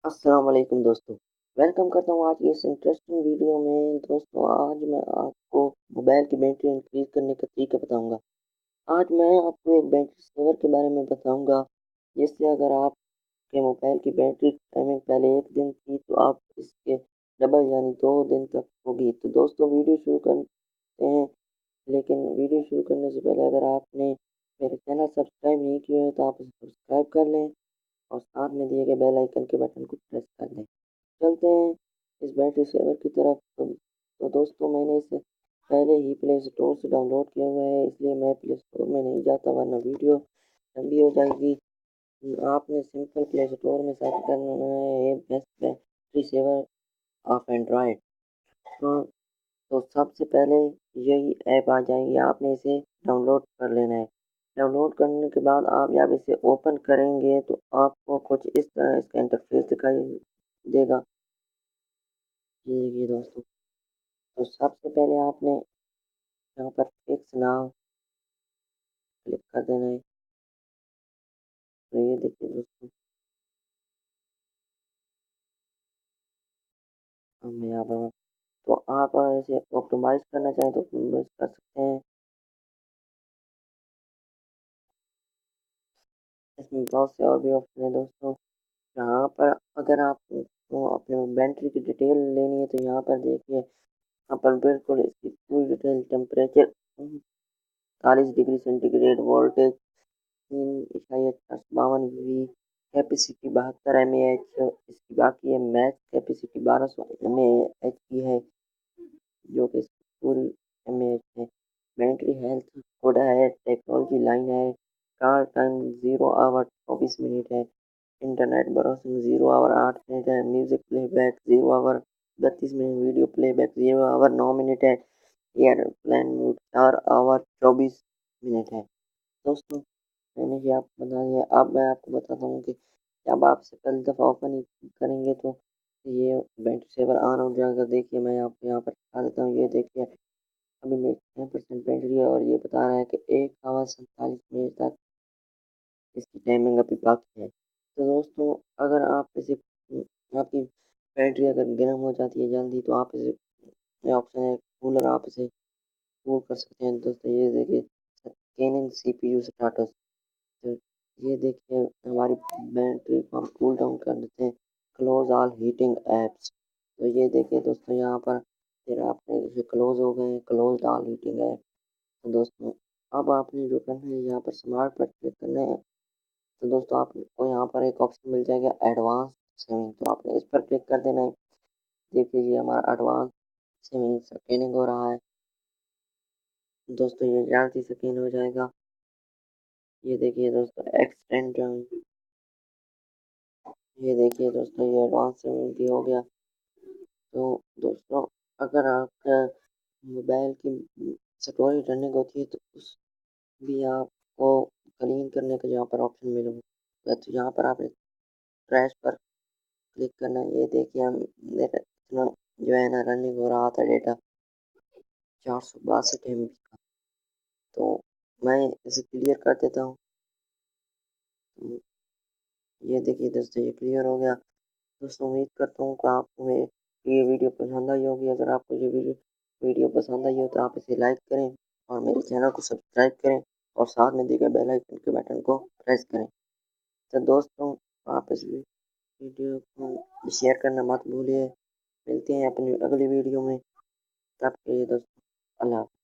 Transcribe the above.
السلام علیکم دوستوں، ویلکم کرتا ہوں آج کی اس انٹرسٹنگ ویڈیو میں۔ دوستوں آج میں آپ کو موبائل کی بیٹری انکریز کرنے کا طریقہ بتاؤں گا۔ آج میں آپ کو ایک بیٹری سیور کے بارے میں بتاؤں گا، جس سے اگر آپ کے موبائل کی بیٹری ٹائمنگ پہلے 1 دن تھی تو آپ اس کے ڈبل یعنی 2 دن تک ہوگی۔ تو دوستوں ویڈیو شروع کرتے ہیں، لیکن ویڈیو شروع کرنے سے پہلے اگر آپ نے میرے چینل سبسکرائب نہیں کیا ہے تو آپ اسے سبسکرائب کر لیں اور ساتھ میں دیے گئے بیل آئیکن کے بٹن کو پریس کر دیں۔ چلتے ہیں اس بیٹری سیور کی طرف۔ تو دوستوں میں نے اسے پہلے ہی پلے اسٹور سے ڈاؤن لوڈ کیا ہوا ہے، اس لیے میں پلے اسٹور میں نہیں جاتا ورنہ ویڈیو لمبی ہو جائے گی۔ آپ نے سمپل پلے اسٹور میں سرچ کرنا ہے best battery saver of Android. تو سب سے پہلے یہی ایپ آ جائے گی، آپ نے اسے ڈاؤن لوڈ کر لینا ہے۔ ڈاؤن لوڈ کرنے کے بعد آپ جب اسے اوپن کریں گے تو آپ کو کچھ اس طرح اس کا انٹرفیس دکھائی دے گا۔ یہ دیکھیے دوستوں، تو سب سے پہلے آپ نے یہاں پر فکس ناؤ کلک کر دینا ہے۔ تو یہ دیکھیے دوستوں، ہم یہاں پر تو آپ اسے آپٹیمائز کرنا چاہیں تو آپٹیمائز کر سکتے ہیں۔ اس میں بہت سے اور بھی آپشن ہیں دوستوں۔ یہاں پر اگر آپ کو اپنے بیٹری کی ڈیٹیل لینی ہے تو یہاں پر دیکھیے، یہاں پر بالکل اس کی پوری detail, temperature 40 degree centigrade, voltage 3.52 V, capacity 72 mAh، اس کی باقی ہے میکس کیپیسٹی 1200 mAh کی ہے، جو کہ اس کی پوری mAh ہے۔ بیٹری ہیلتھ کوڈ ہے، ٹیکنالوجی لائن ہے، کار ٹائم 0 آور 24 منٹ ہے، انٹرنیٹ براؤزنگ 0 آور 8 منٹ ہے، میوزک پلے بیک 0 آور 32 منٹ، ویڈیو پلے بیک 0 آور 9 منٹ ہے، ایئر پلین موڈ 4 آور 24 منٹ ہے۔ دوستوں میں نے یہ آپ کو بتا دیا، اب میں آپ کو بتاتا ہوں کہ جب آپ سے پہلی دفعہ اوپن کریں گے تو یہ بیٹری سیور آن ہو جائے گا۔ دیکھیے میں آپ کو یہاں پر دکھا دیتا ہوں، یہ دیکھیے ابھی میری 6% بیٹری ہے اور یہ بتا رہا ہے کہ 1 آور 47 منٹ تک اس کی ٹائمنگ ابھی باقی ہے۔ تو دوستوں اگر آپ اسے آپ کی بیٹری اگر گرم ہو جاتی ہے جلدی تو آپ اسے یہ آپشن ہے کولر، آپ اسے کول کر سکتے ہیں۔ دوستوں یہ دیکھیے اسکیننگ سی پی یو اسٹاٹس، تو یہ دیکھیے ہماری بیٹری کو ہم کول ڈاؤن کر دیتے ہیں، کلوز آل ہیٹنگ ایپس۔ تو یہ دیکھیے دوستوں یہاں پر پھر آپ نے اسے کلوز ہو گئے، کلوز آل ہیٹنگ ایپ۔ تو دوستوں اب آپ نے جو کرنا ہے یہاں پر سمارٹ پر کلک کرنا ہے۔ تو دوستوں آپ کو یہاں پر ایک آپشن مل جائے گا ایڈوانس سیونگ، تو آپ نے اس پر کلک کر دینا ہے۔ دیکھیے یہ ہمارا ایڈوانس سیونگ سکیننگ ہو رہا ہے۔ دوستوں یہ جلدی سکین ہو جائے گا۔ یہ دیکھیے دوستوں ایکسٹینڈ، یہ دیکھیے دوستوں یہ ایڈوانس سیونگ بھی ہو گیا۔ تو دوستوں اگر آپ کا موبائل کی اسٹوریج رننگ ہوتی ہے تو اس بھی آپ کو کلین کرنے کا یہاں پر آپشن ملے گا، تو یہاں پر آپ نے ٹریش پر کلک کرنا ہے۔ یہ دیکھیے ہم میرا اتنا جو ہے نا رننگ ہو رہا تھا ڈیٹا 462 MB کا، تو میں اسے کلیئر کر دیتا ہوں۔ یہ دیکھیے دوستوں یہ کلیئر ہو گیا۔ دوستوں امید کرتا ہوں کہ آپ کو یہ ویڈیو پسند آئی ہوگی۔ اگر آپ کو یہ ویڈیو پسند آئی ہو تو آپ اسے لائک کریں اور میرے چینل کو سبسکرائب کریں اور ساتھ میں دیے گئے بیل آئیکن کے بٹن کو پریس کریں۔ تو دوستوں آپ اس ویڈیو کو شیئر کرنا مت بھولیے۔ ملتے ہیں اپنی اگلی ویڈیو میں، تب کے لیے دوستوں اللہ حافظ۔